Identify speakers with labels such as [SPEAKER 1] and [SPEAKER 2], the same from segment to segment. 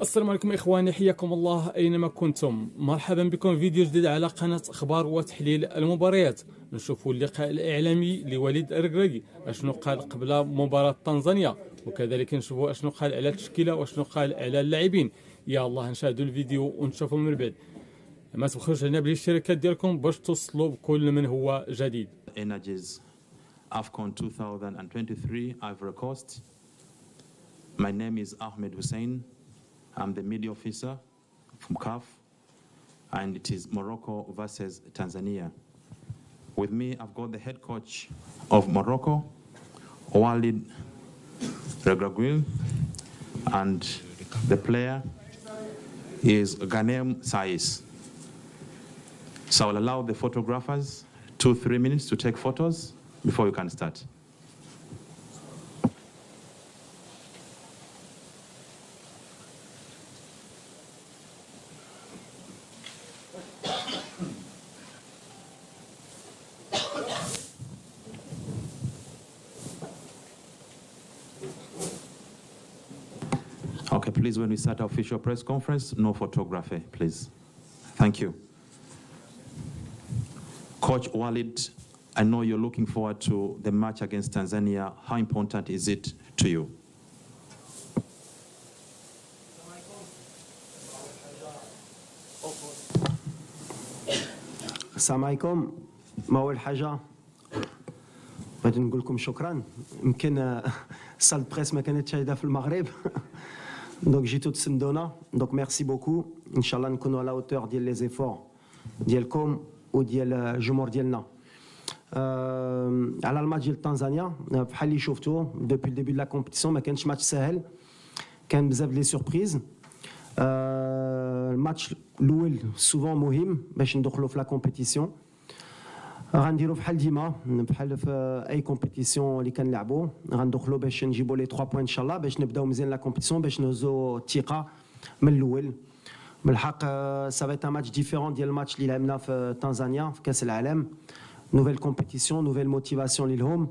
[SPEAKER 1] السلام عليكم إخواني، حياكم الله أينما كنتم. مرحبا بكم في فيديو جديد على قناة أخبار وتحليل المباريات. نشوفوا اللقاء الإعلامي لوليد الركراكي أشنو قال قبل مباراة تنزانيا، وكذلك نشوفوا أشنو قال على التشكيلة وأشنو قال على اللاعبين. يا الله نشاهدوا الفيديو ونشوفوا من بعد. ما تبخلوش علينا بالاشتراكات ديالكم باش توصلوا بكل من هو جديد.
[SPEAKER 2] Energies AFCON 2023 Ivory Coast. My name is Ahmed Hussein. I'm the media officer from CAF, and it is Morocco versus Tanzania. With me, I've got the head coach of Morocco, Walid Regragui, and the player is Ghanem Sais. So I'll allow the photographers 2-3 minutes to take photos before you can start. Okay, please, when we start our official press conference, no photography, please. Thank you. Coach Walid, I know you're looking forward to the match against Tanzania. How important is it to you?
[SPEAKER 3] السلام عليكم. ما أول حاجة بغيت نقول لكم شكرا. يمكن السال بريس ما كانتش هيدا في المغرب دونك جيتو تسندونا، دونك ميرسي بوكو. ان شاء الله نكونوا على اوتور ديال لي زيفور ديالكم وديال الجمهور ديالنا. على الماتش ديال تنزانيا بحال اللي شفتوا دوبي الديبي لا كومبيتيسيون ما كانش ماتش سهل، كان بزاف لي سوربريز. الماتش الاول سوفون مهم باش ندخلوا في لا كومبيتيسيون. غنديروا بحال ديما بحال في اي كومبيتيسيون اللي كنلعبوا، غندخلوا باش نجيبوا لي 3 بوين ان شاء الله باش نبداو مزيان لا كومبيتيسيون باش نهزوا الثقه من الاول. بالحق سافيت ان ماتش ديفيرون ديال الماتش اللي لعبنا في تنزانيا في كاس العالم. نوفيل كومبيتيسيون، نوفيل موتيفاسيون ليهم،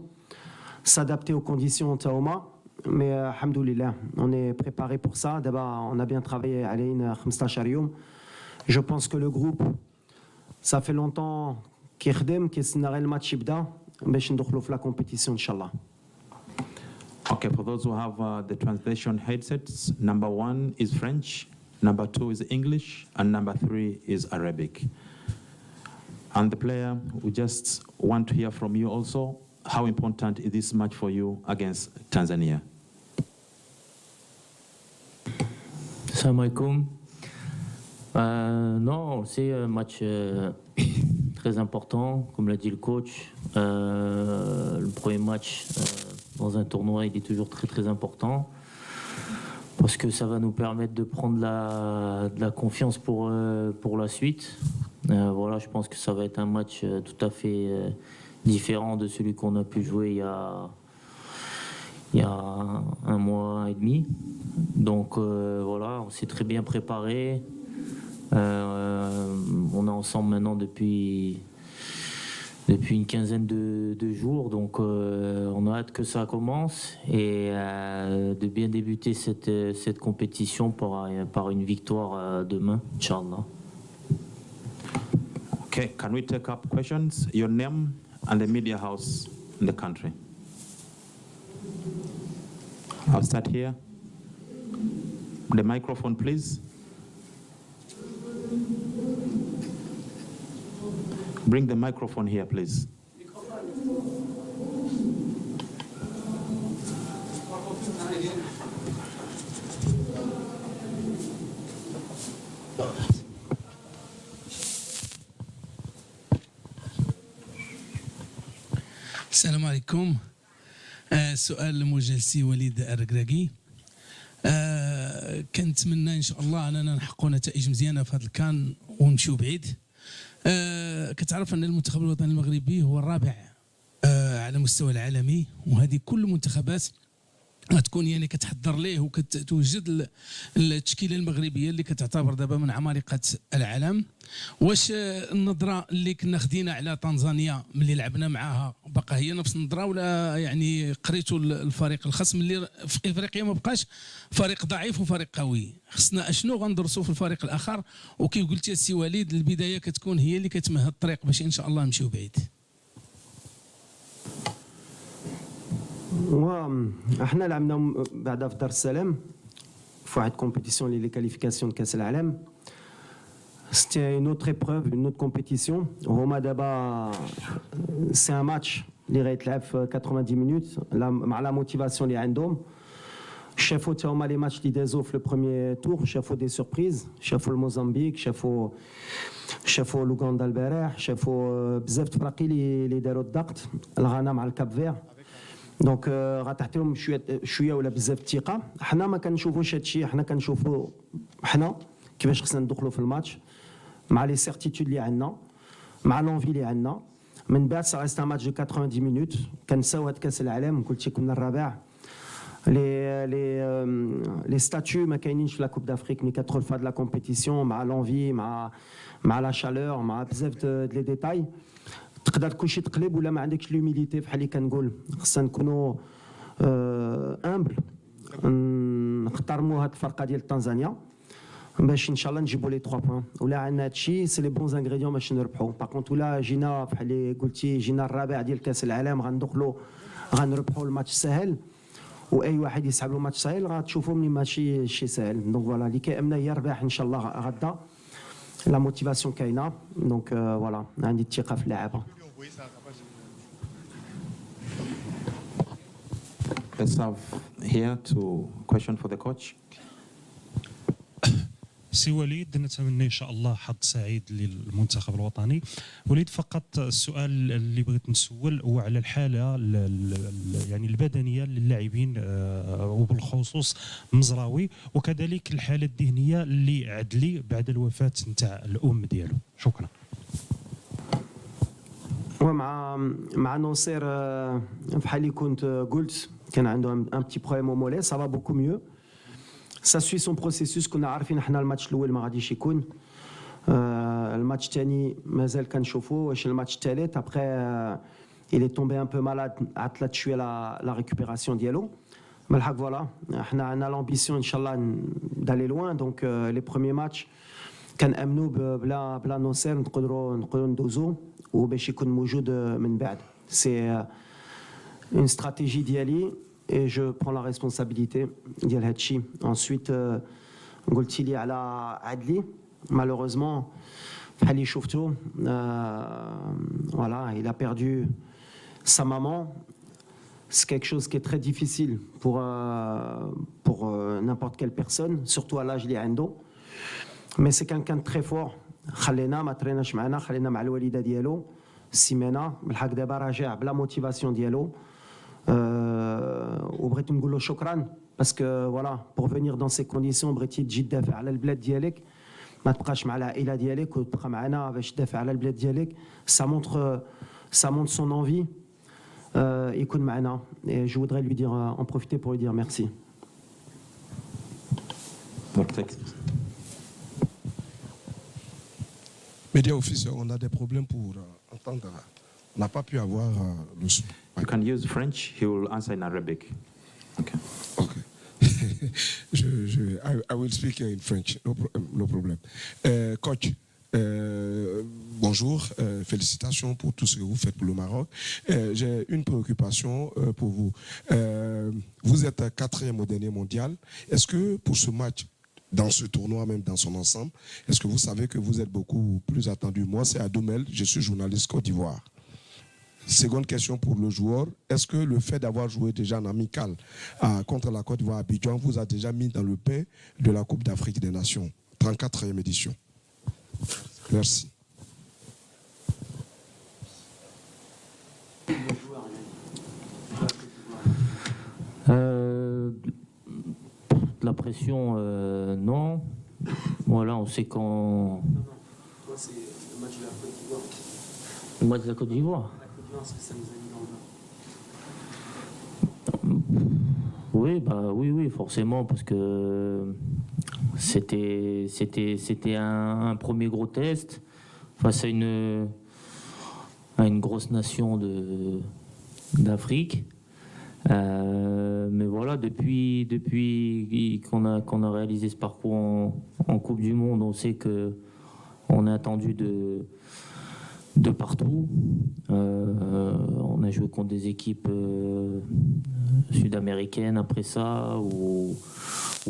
[SPEAKER 3] s'adapter aux conditions تاهما. مي الحمد لله on est préparé pour ça. دابا on a bien travaillé علينا 15 يوم. Je pense que le groupe ça fait longtemps كيخدم كيستنى غير الماتش يبدا باش ندخلوا في لا كومبيتيسيون ان شاء الله.
[SPEAKER 2] Okay, for those who have the translation headsets, number 1 is French, number 2 is English, and number 3 is Arabic. And the player, we just want to hear from you also, how important is this match for you against Tanzania?
[SPEAKER 4] Salam alaikum. Non, c'est un match très important, comme l'a dit le coach. Le premier match dans un tournoi, il est toujours très très important parce que ça va nous permettre de prendre de la confiance pour la suite. Voilà, je pense que ça va être un match tout à fait différent de celui qu'on a pu jouer il y a un mois et demi. Donc voilà, on s'est très bien préparé. On est ensemble maintenant depuis une quinzaine de jours, donc on a hâte que ça commence et de bien débuter cette compétition par une victoire demain, Inch'Allah.
[SPEAKER 2] Okay, can we take up questions? Your name and the media house in the country. I'll start here. The microphone, please. Bring the microphone here, please.
[SPEAKER 5] السلام عليكم. سؤال موجه لسي وليد الركراكي. كنتمنى ان شاء الله اننا نحققوا نتائج مزيانه في هذا الكان ونمشيو بعيد. كتعرف ان المنتخب الوطني المغربي هو الرابع على مستوى العالمي، وهذه كل المنتخبات غتكون يعني كتحضر ليه وكتوجد التشكيله المغربيه اللي كتعتبر دابا من عمالقه العالم. واش النظره اللي كنا خدينا على تنزانيا ملي لعبنا معاها باقا هي نفس النظره، ولا يعني قريتوا الفريق الخصم اللي في افريقيا ما بقاش فريق ضعيف وفريق قوي؟ خصنا اشنو غندرسوا في الفريق الاخر؟ وكيف قلتي السي وليد البدايه كتكون هي اللي كتمهد الطريق باش ان شاء الله نمشيو بعيد.
[SPEAKER 3] احنا لعبنا بعدا في دار السلام في واحد كومبيتيسيون لي كاليفيكاسيون كاس العالم. سيتي اون اوتر ايبروف اون اوتر كومبيتيسيون. هما دابا سي ان ماتش اللي غيتلعب في 90 مينوت مع لا موتيفاسيون اللي عندهم. شافوا تا هما لي ماتش اللي دازو في لو بروميير تور، شافوا دي سوربريز، شافوا الموزمبيق، شافوا لوغندا البارح، شافوا بزاف تفراقي اللي داروا الضغط، الغانا مع الكاب فير. دونك غتعطيهم شويه ولا بزاف الثقه. حنا ما كنشوفوش هادشي، حنا كنشوفوا حنا كيفاش خصنا ندخلوا في الماتش مع لي سيرتيتود اللي عندنا، مع لونفي اللي عندنا. من بعد سا ريست ان ماتش دو 90 مينوت. كنساو هاد كاس العالم، قلت لكم كنا الرابع. لي ستاتيو ما كاينينش في لا كوب دافريك ملي كتدخل في هاد لا كومبيتيسيون، مع لونفي مع لا شالور، مع بزاف لي ديتاي. تقدر كلشي تقلب ولا ما عندكش لوميليتي بحال اللي كنقول. خصنا نكونوا امبل، نحترموا هاد الفرقه ديال تنزانيا باش ان شاء الله نجيبوا لي 3 بوان. ولا عندنا هادشي سي لي بون انغريديون باش نربحوا. باغ كونت ولا جينا بحال اللي قلتي جينا الرابع ديال كاس العالم غندخلوا غنربحوا الماتش سهل، واي واحد يسحب له ماتش سهل غتشوفوا مني ماشي شي سهل. دونك فوالا اللي كيامنا هي الرباح ان شاء الله غدا. لا موتيفاسيون كاينه. دونك فوالا عندي الثقه في اللعابه.
[SPEAKER 2] Let's have here to question for the coach.
[SPEAKER 6] سي وليد، نتمنى ان شاء الله حظ سعيد للمنتخب الوطني. وليد فقط السؤال اللي بغيت نسول هو على الحاله يعني البدنيه للاعبين وبالخصوص مزراوي، وكذلك الحاله الذهنيه اللي عدلي بعد الوفاه نتاع الام ديالو. شكرا.
[SPEAKER 3] مع ناصر بحال اللي كنت قلت كان عنده ان بتي بروبليم او مولي، سافا بوكو ميو. سا سوي سون بروسيسوس. كنا عارفين حنا الماتش الاول ما غاديش يكون، الماتش الثاني مازال كنشوفوا واش الماتش الثالث. ابخي il est tombé un peu malade، عطلت شويه لا ريكوبيراسيون ديالو. بالحق فوالا حنا عندنا لامبيسيون ان شاء الله دالي لوان. دونك لي بروميير ماتش كنامنوا بلا نوصير نقدروا ندوزو وباش يكون موجود من بعد. سي اون استراتيجي ديالي et je prends la responsabilité ديال هادشي. ensuite قلتي لي على عدلي، malheureusement بحال اللي شفتو voilà il a perdu sa maman. C'est quelque chose qui est très difficile pour n'importe quelle personne, surtout à l'âge اللي عنده. mais c'est quelqu'un de très fort. خلينا ما تريناش معنا، خلينا مع الوالده ديالو السيمانه. بالحق دابا راجع بلا موتيفاسيون ديالو. وبغيت نقول له شكرا باسكو فوالا بور فينير دون سي كونديسيون بغيتي تجي تدافع على البلاد ديالك، ما تبقاش مع العائله ديالك وتبقى معنا باش تدافع على البلاد ديالك. سا مونتر سون انفي يكون معنا. جو voudrais lui dire en profiter pour lui dire merci.
[SPEAKER 7] Média officiel, on a des problèmes pour entendre. On n'a pas pu avoir le son.
[SPEAKER 2] You can use French, he will answer in Arabic. Okay.
[SPEAKER 7] Okay. I will speak in French, no problem. Coach, bonjour, félicitations pour tout ce que vous faites pour le Maroc. J'ai une préoccupation pour vous. Vous êtes 4e au dernier mondial. Est-ce que pour ce match, dans ce tournoi, même dans son ensemble, est-ce que vous savez que vous êtes beaucoup plus attendu? Moi, c'est Adoumel, je suis journaliste Côte d'Ivoire. Seconde question pour le joueur, est-ce que le fait d'avoir joué déjà en amical contre la Côte d'Ivoire à Abidjan vous a déjà mis dans le pain de la Coupe d'Afrique des Nations, 34e édition? Merci.
[SPEAKER 4] La pression, non. Voilà, on sait quand.
[SPEAKER 3] Toi, c'est le match de la Côte d'Ivoire.
[SPEAKER 4] Le match de la Côte d'Ivoire. Oui, forcément, parce que c'était un premier gros test face à une grosse nation d'Afrique. Mais voilà, depuis qu'on a réalisé ce parcours en Coupe du Monde, on sait qu'on est attendu de partout. On a joué contre des équipes sud-américaines après ça ou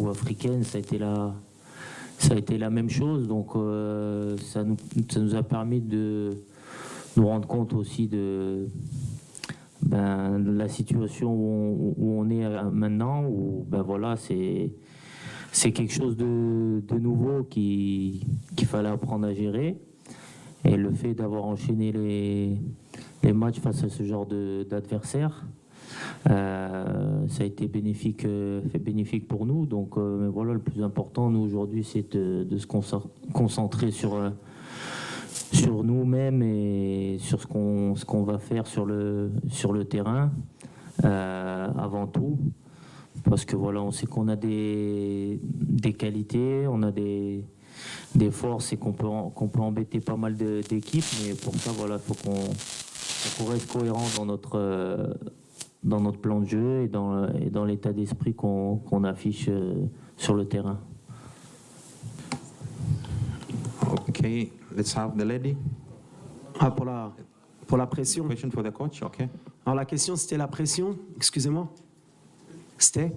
[SPEAKER 4] africaines. Ça a été la même chose. Donc ça nous a permis de nous rendre compte aussi de la situation où on est maintenant, où voilà, c'est quelque chose de nouveau qu'il fallait apprendre à gérer. Et le fait d'avoir enchaîné les matchs face à ce genre d'adversaire, ça a été bénéfique pour nous. Donc mais voilà, le plus important, nous, aujourd'hui, c'est de se concentrer sur nous-mêmes et sur ce qu'on va faire sur le terrain, avant tout. Parce que voilà, on sait qu'on a des qualités, on a des forces et qu'on peut embêter pas mal d'équipes, mais pour ça, voilà, il faut qu'on reste cohérent dans notre plan de jeu et dans l'état d'esprit qu'on affiche sur le terrain.
[SPEAKER 2] Okay, let's have the lady.
[SPEAKER 3] Pour la pression.
[SPEAKER 2] Question for the coach, okay.
[SPEAKER 3] Alors la question, c'était la pression. Excusez-moi. C'était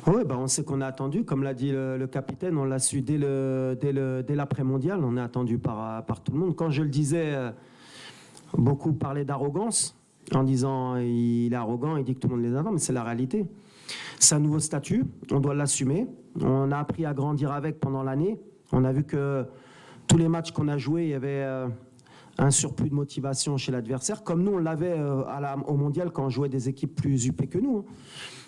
[SPEAKER 3] Oui, on sait qu'on a attendu, comme l'a dit le capitaine, on l'a su dès l'après-mondial, on est attendu par tout le monde. Quand je le disais, beaucoup parlaient d'arrogance, en disant il est arrogant, il dit que tout le monde les attend, mais c'est la réalité. C'est un nouveau statut, on doit l'assumer. On a appris à grandir avec pendant l'année. On a vu que tous les matchs qu'on a joués, il y avait un surplus de motivation chez l'adversaire, comme nous on l'avait au mondial quand on jouait des équipes plus huppées que nous.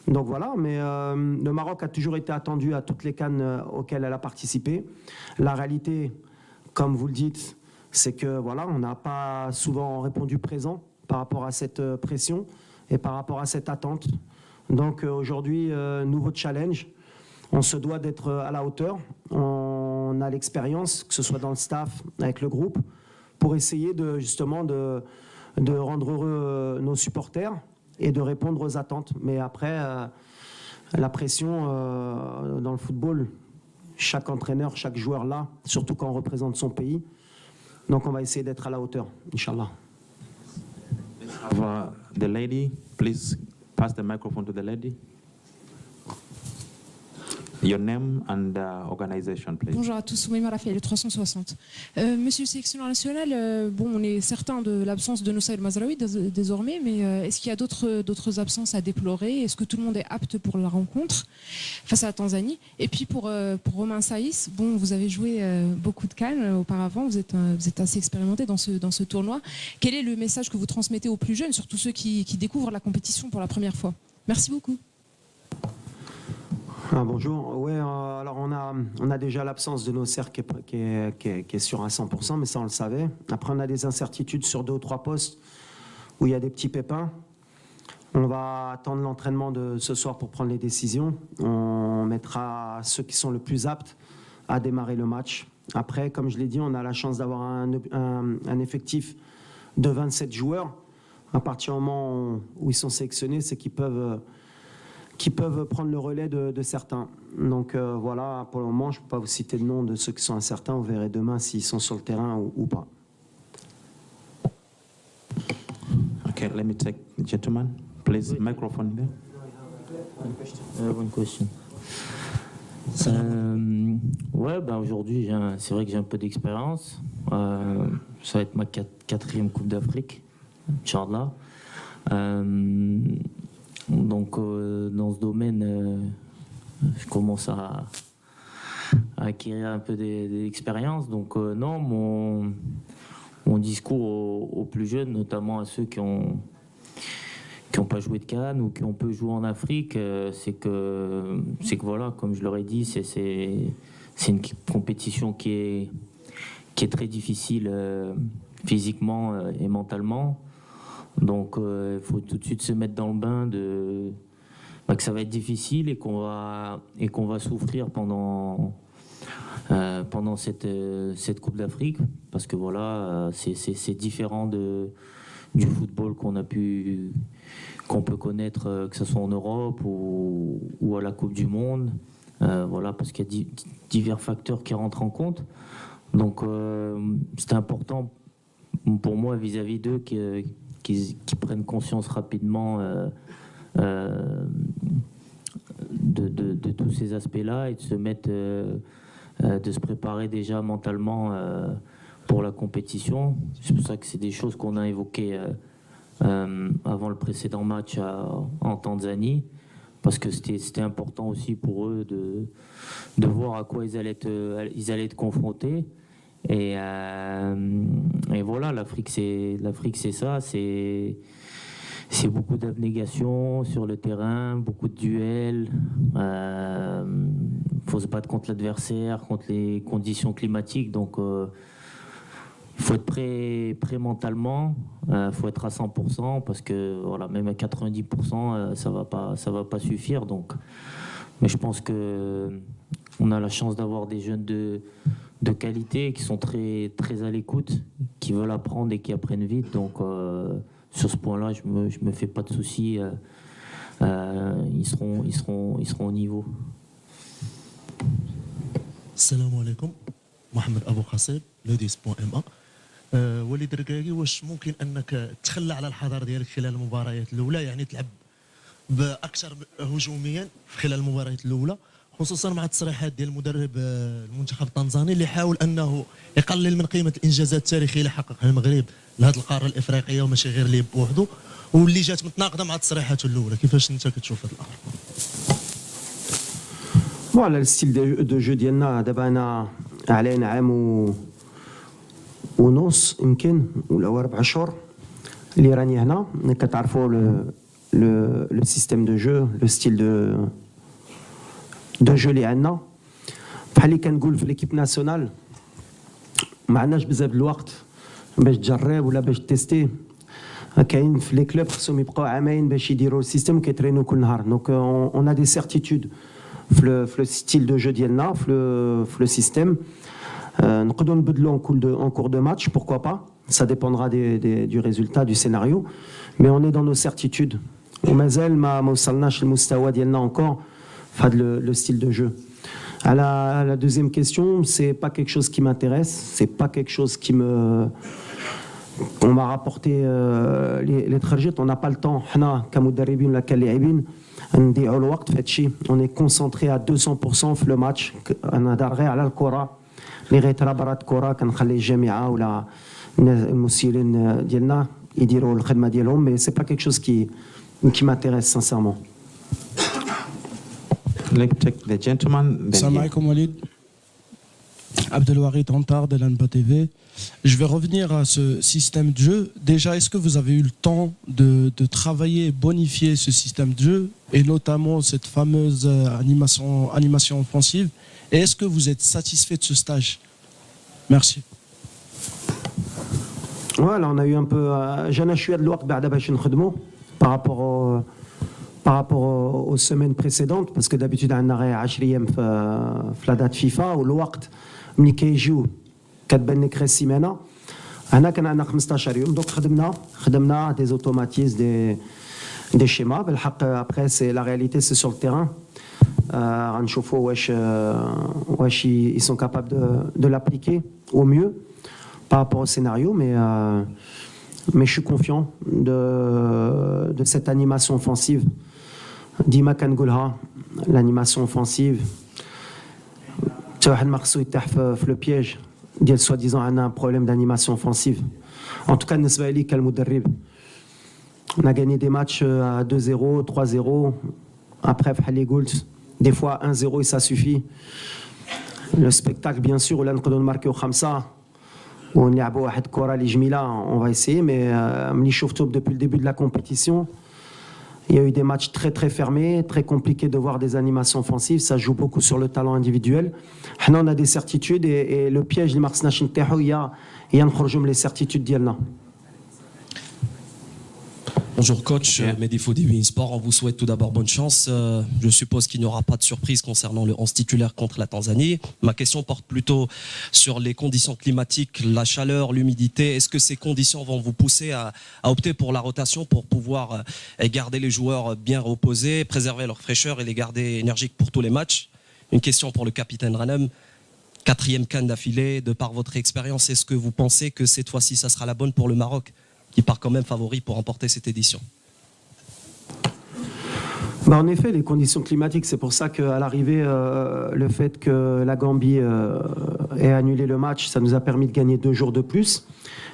[SPEAKER 3] Donc voilà, mais le Maroc a toujours été attendu à toutes les CAN auxquelles elle a participé. La réalité, comme vous le dites, c'est que voilà, on n'a pas souvent répondu présent par rapport à cette pression et par rapport à cette attente. Donc aujourd'hui, nouveau challenge. On se doit d'être à la hauteur. On a l'expérience, que ce soit dans le staff, avec le groupe, pour essayer justement de rendre heureux nos supporters et de répondre aux attentes. Mais après, la pression dans le football, chaque entraîneur, chaque joueur là, surtout quand on représente son pays. Donc on va essayer d'être à la hauteur, Inch'Allah.
[SPEAKER 2] The lady, please pass the microphone to the lady. Your name and organization, please.
[SPEAKER 8] Bonjour à tous, Soumaïma Rafael, le 360. Monsieur le sélectionneur national, on est certain de l'absence de Noussaïr Mazraoui désormais, mais est-ce qu'il y a d'autres absences à déplorer? Est-ce que tout le monde est apte pour la rencontre face à la Tanzanie? Et puis pour Romain Saïs, vous avez joué beaucoup de CAN auparavant, vous êtes assez expérimenté dans ce tournoi. Quel est le message que vous transmettez aux plus jeunes, surtout ceux qui découvrent la compétition pour la première fois? Merci beaucoup.
[SPEAKER 3] Bonjour. Ouais, alors on a déjà l'absence de Nosser qui est sur un 100%, mais ça on le savait. Après on a des incertitudes sur 2 ou 3 postes où il y a des petits pépins. On va attendre l'entraînement de ce soir pour prendre les décisions. On mettra ceux qui sont le plus aptes à démarrer le match. Après, comme je l'ai dit, on a la chance d'avoir un effectif de 27 joueurs. À partir du moment où ils sont sélectionnés, c'est qu'ils peuvent prendre le relais de certains. Donc voilà, pour le moment, je ne peux pas vous citer le nom de ceux qui sont incertains. Vous verrez demain s'ils sont sur le terrain ou pas.
[SPEAKER 2] Okay, let me take the gentleman. Please, microphone there.
[SPEAKER 4] One question. Aujourd'hui, c'est vrai que j'ai un peu d'expérience. Ça va être ma 4e Coupe d'Afrique, Inch'Allah. Donc dans ce domaine, je commence à acquérir un peu d'expérience. Donc non, mon discours aux plus jeunes, notamment à ceux qui ont pas joué de CAN ou qui ont peu joué en Afrique, c'est que voilà, comme je leur ai dit, c'est une compétition qui qui est très difficile physiquement et mentalement. Donc il faut tout de suite se mettre dans le bain que ça va être difficile et qu'on va souffrir pendant cette Coupe d'Afrique, parce que voilà, c'est différent du football qu'on peut connaître, que ce soit en Europe ou à la Coupe du Monde. Voilà, parce qu'il y a divers facteurs qui rentrent en compte. Donc c'était important pour moi vis-à-vis d'eux qui prennent conscience rapidement de tous ces aspects-là et de se mettre, de se préparer déjà mentalement pour la compétition. C'est pour ça que c'est des choses qu'on a évoquées avant le précédent match en Tanzanie, parce que c'était important aussi pour eux de voir à quoi ils allaient être confrontés. Et voilà, l'Afrique c'est ça, c'est beaucoup d'abnégation sur le terrain, beaucoup de duels. Faut se battre contre l'adversaire, contre les conditions climatiques. Donc il faut être prêt mentalement, faut être à 100%, parce que voilà, même à 90% ça va pas suffire. Donc, mais je pense que on a la chance d'avoir des jeunes de qualité qui sont très très à l'écoute, qui veulent apprendre et qui apprennent vite. Donc sur ce point-là, je me fais pas de soucis. Ils seront au niveau.
[SPEAKER 9] Assalamu alaikum. Mohamed Abou Khassib, Ladies.ma. وليد الركراكي، واش ممكن انك تخلى على الحضور ديالك خلال المباريات الاولى، يعني تلعب باكثر هجوميا خلال المباريات الاولى، خصوصا مع التصريحات ديال المدرب المنتخب التنزاني اللي حاول انه يقلل من قيمه الانجازات التاريخيه اللي حققها المغرب لهذه القاره الافريقيه وماشي غير ليه بوحده، واللي جات متناقضه مع تصريحاته الاولى. كيفاش انت كتشوف هذا الامر؟
[SPEAKER 3] فوالا الستيل دو جو ديالنا دابا انا علينا عام ونص يمكن ولا 4 اشهر اللي راني هنا. كتعرفوا لو سيستيم دو جو، لو ستيل دو جو اللي عندنا. بحال اللي كنقول في ليكيب ناسيونال ما عندناش بزاف د الوقت باش تجرب ولا باش تيستي. كاين في لي كلوب خصهم يبقاو عامين باش يديروا السيستيم كيترينو كل نهار. دونك اون ا دي سيرتيتود في لو ستيل دو جو ديالنا، في لو سيستيم. نقدروا نبدلوا en cours de match, pourquoi pas, ça dépendra du résultat du scénario, mais on est dans nos certitudes. ومازال ما وصلناش للمستوى ديالنا encore في هذا le style de jeu. À la deuxième question, c'est pas quelque chose qui m'intéresse, c'est pas quelque chose qui me... On m'a rapporté les تخرجت, on n'a pas le temps حنا كمدربين ولا كلاعبين نضيعوا الوقت في هذا الشيء. On est concentré à 200% في le match. انا دار غير على الكره اللي غيترا برات كره، كنخلي الجامعه ولا المسيرين ديالنا يديروا الخدمه ديالهم، مي سي با كيك شوز كي m'intéresse sincèrement.
[SPEAKER 10] Salam alaikum Walid. Abdelwarid Antar de l'Anba TV. Je vais revenir à ce système de jeu. Déjà, est-ce que vous avez eu le temps de travailler, bonifier ce système de jeu, et notamment cette fameuse animation offensive? Et est-ce que vous êtes satisfait de ce stage? Merci.
[SPEAKER 3] Voilà, on a eu un peu... J'en ai eu de l'ouest بعد باش نخدمو par rapport aux semaines précédentes, parce que d'habitude on a 10 ايام في la date FIFA, والوقت ملي كيجيو كتبان لك غير السيمانه. هنا كان عندنا 15 يوم، دونك خدمنا دي اوتوماتيز دي شيما. بالحق après c'est la réalité, c'est sur le terrain. غنشوفوا واش ils sont capables de l'appliquer au mieux par rapport au scénario, mais je suis confiant de cette animation offensive. ديما كنقولها l'animation offensive حتى واحد ما خصو يطيح في لو بييج ديال سوا ديزون عندنا un problème d'animation offensive. En tout cas بالنسبه لي كالمدرب on a gagné des matchs à 2-0, 3-0. Après بحال اللي قلت des fois 1-0 et ça suffit. Le spectacle bien sûr ولا نقدروا نماركيو 5 ونلعبوا واحد الكره اللي جميله, on va essayer, mais ملي شفتو depuis le début de la compétition Il y a eu des matchs très très fermés, très compliqués de voir des animations offensives. Ça joue beaucoup sur le talent individuel. On a des certitudes et le piège اللي ما خصناش نطيحوا هي نخرجوا من les certitudes ديالنا.
[SPEAKER 11] Bonjour coach, Mehdi Foudi, beIN Sport. On vous souhaite tout d'abord bonne chance. Je suppose qu'il n'y aura pas de surprise concernant le 11 titulaire contre la Tanzanie. Ma question porte plutôt sur les conditions climatiques, la chaleur, l'humidité. Est-ce que ces conditions vont vous pousser à opter pour la rotation pour pouvoir garder les joueurs bien reposés, préserver leur fraîcheur et les garder énergiques pour tous les matchs? Une question pour le capitaine Ranem. 4e CAN d'affilée, de par votre expérience, est-ce que vous pensez que cette fois-ci, ça sera la bonne pour le Maroc, qui part quand même favori pour remporter cette édition?
[SPEAKER 3] En effet, les conditions climatiques, c'est pour ça qu'à l'arrivée, le fait que la Gambie ait annulé le match, ça nous a permis de gagner 2 jours de plus.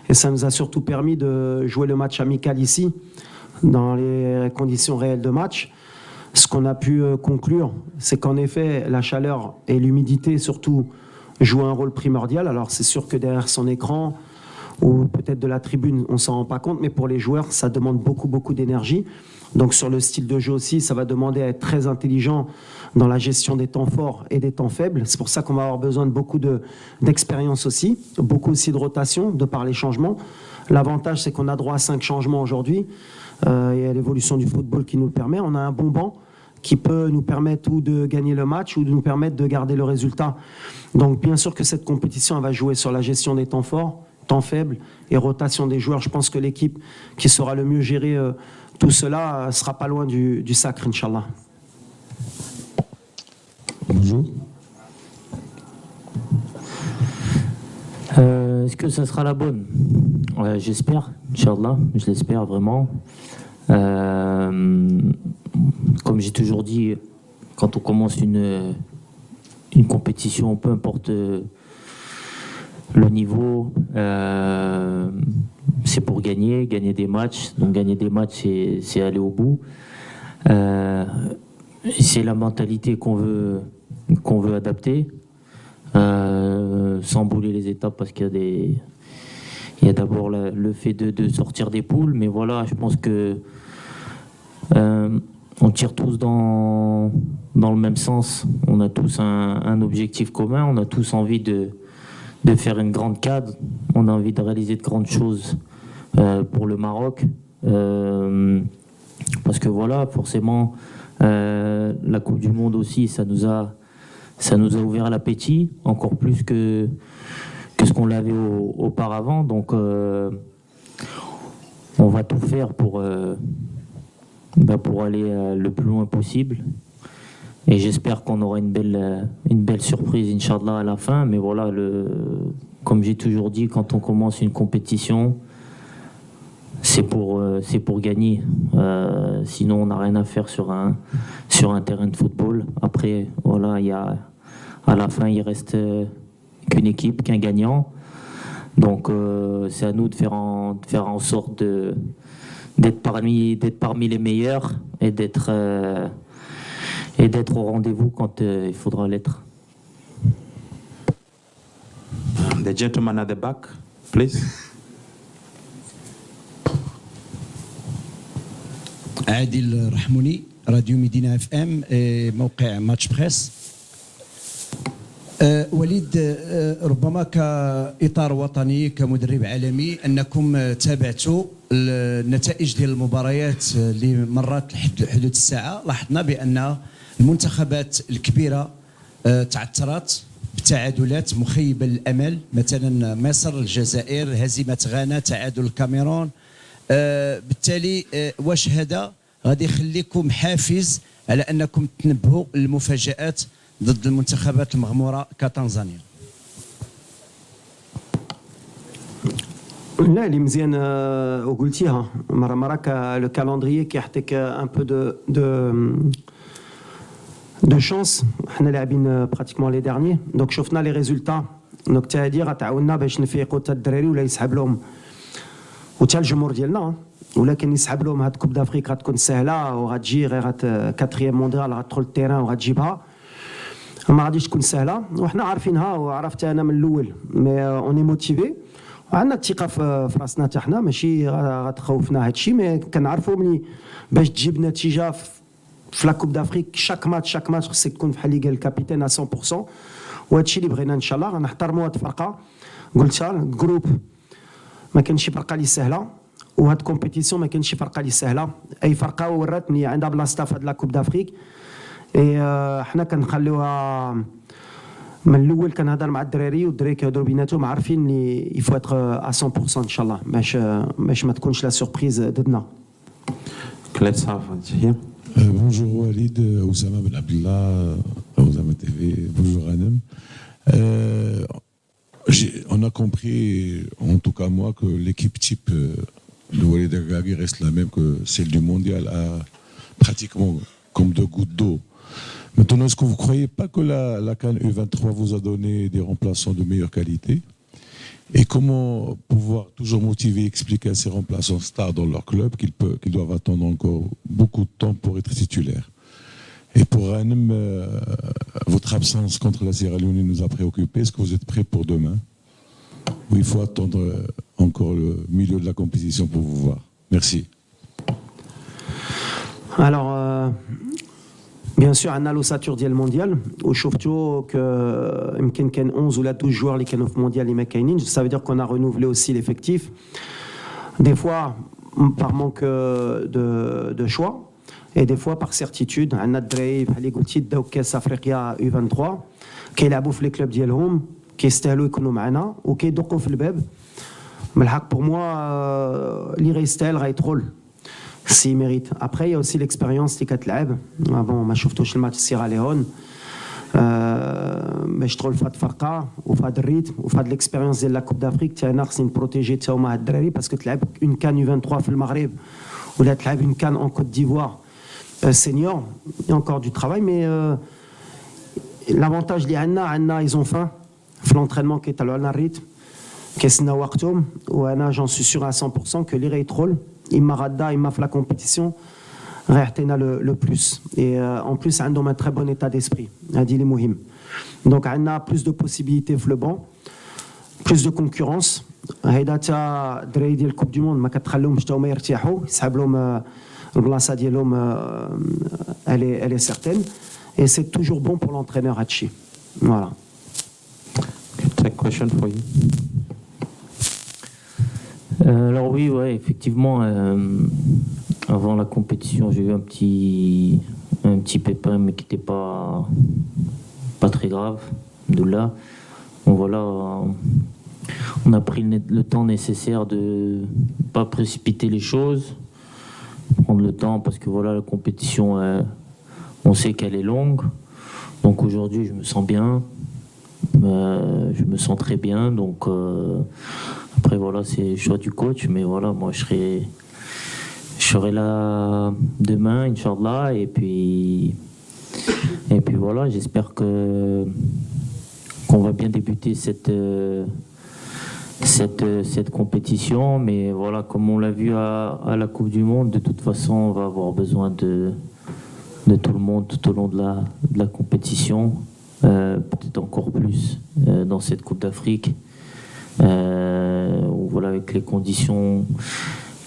[SPEAKER 3] Et ça nous a surtout permis de jouer le match amical ici, dans les conditions réelles de match. Ce qu'on a pu conclure, c'est qu'en effet, la chaleur et l'humidité, surtout, jouent un rôle primordial. Alors c'est sûr que derrière son écran, ou peut-être de la tribune, on ne s'en rend pas compte, mais pour les joueurs, ça demande beaucoup d'énergie. Donc sur le style de jeu aussi, ça va demander à être très intelligent dans la gestion des temps forts et des temps faibles. C'est pour ça qu'on va avoir besoin de beaucoup d'expérience aussi, beaucoup aussi de rotation, de par les changements. L'avantage, c'est qu'on a droit à 5 changements aujourd'hui. Il y a l'évolution du football qui nous le permet. On a un bon banc qui peut nous permettre ou de gagner le match ou de nous permettre de garder le résultat. Donc bien sûr que cette compétition, elle va jouer sur la gestion des temps forts, temps faibles et rotation des joueurs. Je pense que l'équipe qui saura le mieux gérer tout cela sera pas loin du sacre, Inch'Allah.
[SPEAKER 4] Bonjour. Est-ce que ça sera la bonne? J'espère, Inch'Allah, je l'espère vraiment. Comme j'ai toujours dit, quand on commence une compétition, peu importe le niveau, c'est pour gagner des matchs. Donc gagner des matchs, c'est aller au bout. C'est la mentalité qu'on veut adapter, sans bouler les étapes, parce qu'il y a d'abord le fait de sortir des poules. Mais voilà, je pense que on tire tous dans le même sens. On a tous un objectif commun. On a tous envie de faire une grande cadre. On a envie de réaliser de grandes choses pour le Maroc. Parce que voilà, forcément, la Coupe du Monde aussi, ça nous a ouvert l'appétit, encore plus que ce qu'on l'avait auparavant. Donc, on va tout faire pour aller le plus loin possible. Et j'espère qu'on aura une belle surprise, Inch'Allah, à la fin. Mais voilà, comme j'ai toujours dit, quand on commence une compétition, c'est pour gagner. Sinon, on n'a rien à faire sur un terrain de football. Après, voilà, à la fin, il reste qu'une équipe, qu'un gagnant. Donc, c'est à nous de faire en sorte d'être parmi les meilleurs et d'être au rendez-vous quand il faudra l'être.
[SPEAKER 2] The gentleman at the back, please.
[SPEAKER 12] عادل رحموني، راديو مدينة اف ام، موقع ماتش بريس. وليد، ربما كإطار وطني كمدرب عالمي أنكم تابعتوا النتائج ديال المباريات اللي مرات حدود الساعة. لاحظنا بأن المنتخبات الكبيرة تعثرت بتعادلات مخيبة للأمل، مثلا مصر، الجزائر، هزيمة غانا، تعادل الكاميرون. بالتالي واش هذا غادي يخليكم حافز على أنكم تنبهوا للمفاجآت ضد المنتخبات المغمورة كتنزانيا؟
[SPEAKER 3] لا اللي مزيان وقلتيها مرة لو كالندريي كيعطيك ان بو دو شانس. حنا لاعبين براتيكمون لي ديرني، دونك شفنا لي ريزولتا. دونك تا هادي غتعاوننا باش نفيقوا تا الدراري ولا يسحب لهم وتا الجمهور ديالنا، ولكن يسحب لهم هاد كوب دافريك غتكون سهله وغتجي غير كاتريام مونديال غتدخل التيران وغتجيبها. ما غاديش تكون سهله وحنا عارفينها وعرفتها انا من الاول. مي اوني موتيفي عندنا الثقه في راسنا حتى حنا ماشي غتخوفنا هذا الشيء مي كنعرفوا ملي باش تجيب نتيجه في لا كوب دافريك شاك ماتش خصك تكون بحال اللي قال الكابيتان 100% وهذا الشيء اللي بغينا ان شاء الله غنحترموا هذه الفرقه قلتها الجروب ما كانش شي فرقه اللي سهله وهاد الكومبيتيسيون ما كانش شي فرقه اللي سهله اي فرقه وراتني عندها بلاصتها في هاد لا كوب دافريك حنا كنخليوها من الاول كنهضر مع الدراري والدراري كيهضروا بيناتهم عارفين اللي يفو اتر 100% ان شاء الله باش ما تكونش لا سوربريز ضدنا.
[SPEAKER 2] Let's have here.
[SPEAKER 13] Bonjour Walid, Oussama Ben Abdallah, Oussama TV, bonjour Hanem. On a compris, en tout cas moi, que l'équipe type de Walid Regragui reste la même que celle du mondial, pratiquement comme deux gouttes d'eau. Maintenant, est-ce que vous ne croyez pas que la CAN U23 vous a donné des remplaçants de meilleure qualité? Et comment pouvoir toujours motiver et expliquer à ces remplaçants stars dans leur club qu'ils doivent attendre encore beaucoup de temps pour être titulaires? Et pour Hanem, votre absence contre la Sierra Leone nous a préoccupés. Est-ce que vous êtes prêts pour demain? Ou il faut attendre encore le milieu de la compétition pour vous voir? Merci.
[SPEAKER 3] Alors, bien sûr, on a l'ossature ديال المونديال وشفتوا que يمكن كان 11 ولا 12 joueurs اللي كانوا في المونديال اللي ما كاينينش. Ça veut dire qu'on a renouvelé aussi l'effectif. Des fois par manque de choix et des fois par certitude. عندنا الدراري بحال اللي قلتي داو كاس افريقيا U23 كيلعبوا في لي كلوب ديالهم كيستاهلوا يكونوا معنا وكيدقوا في الباب. من الحق pour moi اللي غيستاهل غيدخل. s'il mérite. Après, il y a aussi l'expérience اللي كتلعب. Bon, ما شفتوش الماتش سيرا ليون. باش تدخل في هاد الفرقه وفي هاد الريتم وفي هاد ليكسبيريونس ديال لا كوب دافريك تاعنا انا خصني نبروتيجي تا هما هاد الدراري باسكو تلعب اون كان U23 في المغرب ولا تلعب اون كان ان كوت ديفوار سينيور. Il y a encore du travail mais l'avantage اللي عندنا ils ont faim في l'entraînement كيطلعوا لنا الريتم كيسنا وقتهم وانا j'en suis sûr à 100% que اللي غيدخل إما غدا إما في لا كومبيتيسيون غيعطينا لو بلوس اي ان بلوس عندهم ان تري بون ايتا ديسبري هذه اللي مهم. دونك عندنا بلوس دو بوسيبيليتي في لو بون بلوس دو كونكورونس. هيدا تا الدراري ديال الكوب دو موند ما كتخليهمش تا هما يرتاحوا يسحب لهم البلاصه ديالهم الي سيرتين اي سي توجور بون بور لونترينور هادشي. فوالا.
[SPEAKER 2] Take question for you.
[SPEAKER 4] Alors oui, ouais, effectivement, avant la compétition, j'ai eu un petit pépin, mais qui n'était pas très grave. De là, bon, voilà, on a pris le temps nécessaire de ne pas précipiter les choses, prendre le temps parce que voilà, la compétition, on sait qu'elle est longue. Donc aujourd'hui, je me sens bien. Je me sens très bien, donc après voilà, c'est le choix du coach, mais voilà, moi je serai là demain, Inch'Allah, et puis voilà, j'espère qu'on va bien débuter cette compétition, mais voilà, comme on l'a vu à la Coupe du Monde, de toute façon, on va avoir besoin de tout le monde tout au long de la compétition. Peut-être encore plus dans cette Coupe d'Afrique où voilà, avec les conditions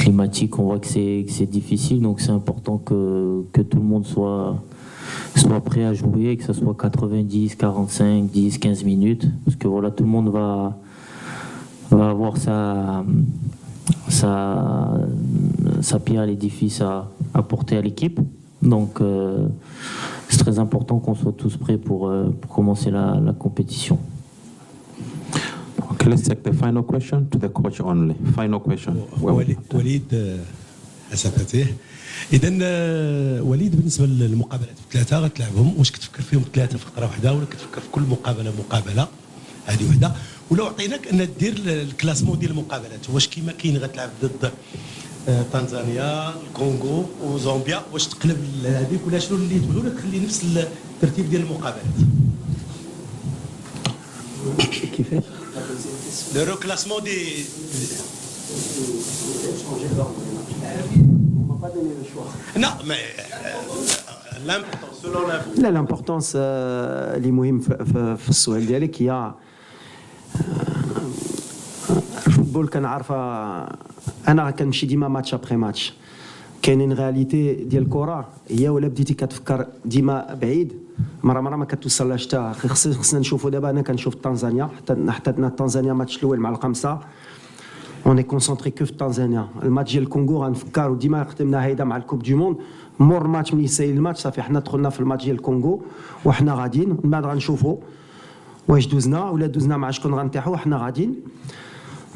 [SPEAKER 4] climatiques on voit que c'est difficile, donc c'est important que tout le monde soit prêt à jouer, que ce soit 90, 45, 10, 15 minutes parce que voilà, tout le monde va avoir sa pierre à l'édifice à porter à l'équipe. Donc c'est très important qu'on soit tous prêts pour commencer la compétition.
[SPEAKER 2] Okay, let's take the final question to the coach only. Final question.
[SPEAKER 14] وليد اساتذه. اذا وليد بالنسبه للمقابلات الثلاثه غتلعبهم، واش كتفكر فيهم ثلاثه في فقره واحده ولا كتفكر في كل مقابله هذه وحده؟ ولو عطيناك ان دير الكلاسمون ديال المقابلات، واش كيما كاين غتلعب ضد تنزانيا الكونغو وزامبيا، واش تقلب هذيك ولا شنو اللي تقول ولا تخلي نفس الترتيب ديال المقابلات؟
[SPEAKER 3] كيفاش؟
[SPEAKER 14] لو ريكلاسمون دي Non, mais l'importance, selon l'info.
[SPEAKER 3] لا l'importance اللي مهم في السؤال ديالك هي الفوتبول كنعرفها انا كنمشي ديما ماتش ابخي ماتش. كاينين غاليتي ديال الكره هي ولا بديتي كتفكر ديما بعيد مره ما كتوصلهاش حتى خصنا نشوفوا. دابا انا كنشوف تنزانيا حتى تنزانيا ماتش الاول مع الخمسه اون اي كونسونطري كو في تنزانيا. الماتش ديال الكونغو غنفكروا ديما خدمنا هيدا مع الكوب دو موند. مور ماتش ملي يسيل الماتش صافي حنا دخلنا في الماتش ديال الكونغو وحنا غاديين. من بعد غنشوفوا واش دوزنا ولا دوزنا مع شكون غنطيحوا وحنا غاديين.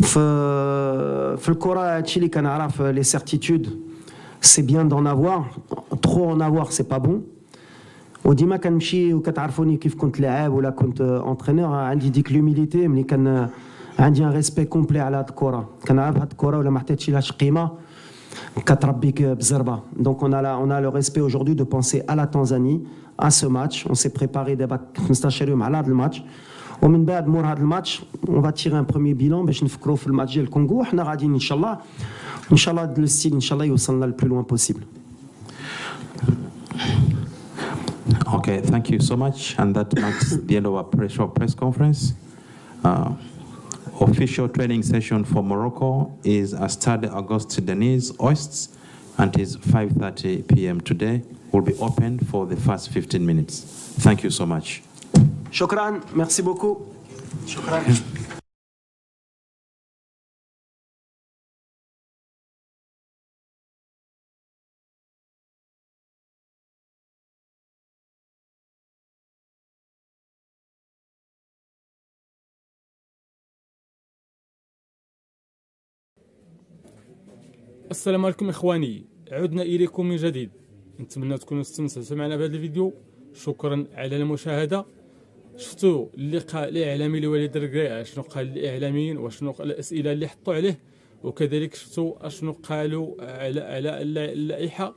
[SPEAKER 3] في الكره هادشي اللي كنعرف لي سيرتيتود سي بيان دون افوار ترو اون افوار سي با بون. وديما كنمشي وكتعرفوني كيف كنت لاعب ولا كنت اونترينور عندي ديك لوميليتي ملي كان عندي ان ريسبي كومبلي على هاد الكره. كنعرف هاد الكره ولا ما عطيتش لهاش قيمه كتربيك بزربه. دونك on a le respect aujourd'hui de penser à la Tanzanie à ce match. On s'est préparé دابا 15 يوم على هذا الماتش ومن بعد مور هذا الماتش on va tirer un premier bilan باش نفكروا في الماتش ديال الكونغو. وحنا غاديين ان شاء الله هذا الستيل ان شاء الله يوصلنا لو لوان بوسيبل.
[SPEAKER 2] Okay, thank you so much, and that marks the end of our press conference. Official training session for Morocco is at Stade Auguste Denis Oists, and it is 5:30 p.m. today. Will be open for the first 15 minutes. Thank you so much.
[SPEAKER 3] شكرا. Merci beaucoup. شكرا.
[SPEAKER 1] السلام عليكم اخواني، عدنا اليكم من جديد. نتمنى تكونوا استمتعتوا معنا بهذا الفيديو. شكرا على المشاهده. شفتوا اللقاء الاعلامي لوليد الركراكي شنو قال الاعلاميين وشنو الاسئله اللي حطوا عليه، وكذلك شفتوا اشنو قالوا على اللائحه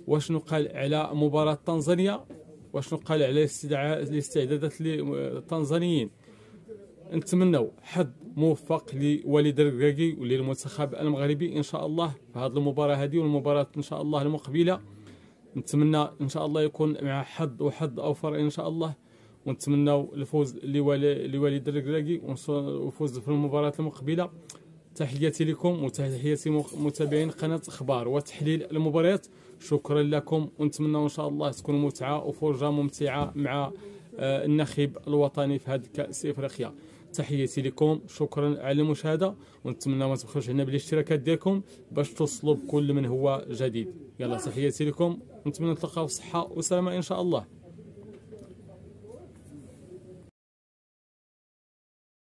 [SPEAKER 1] وشنو قال على مباراه تنزانيا وشنو قال على الاستعدادات للتنزانيين. نتمنوا حظ موفق لوليد الركراكي وللمنتخب المغربي ان شاء الله في هذه المباراه هذه والمباراه ان شاء الله المقبله. نتمنى ان شاء الله يكون مع حظ وحظ اوفر ان شاء الله، ونتمنوا الفوز لوليد الركراكي والفوز في المباراه المقبله. تحياتي لكم وتحياتي متابعين قناه اخبار وتحليل المباريات. شكرا لكم، ونتمنى ان شاء الله تكون متعه وفرجه ممتعه مع النخيب الوطني في هذه كأس افريقيا. تحياتي لكم، شكرا على المشاهده، ونتمنى ما تبخلوش علينا بالاشتراكات ديالكم باش توصلوا بكل من هو جديد. يلا تحياتي لكم، ونتمنى نتلاقاو في صحه وسلامه ان شاء الله.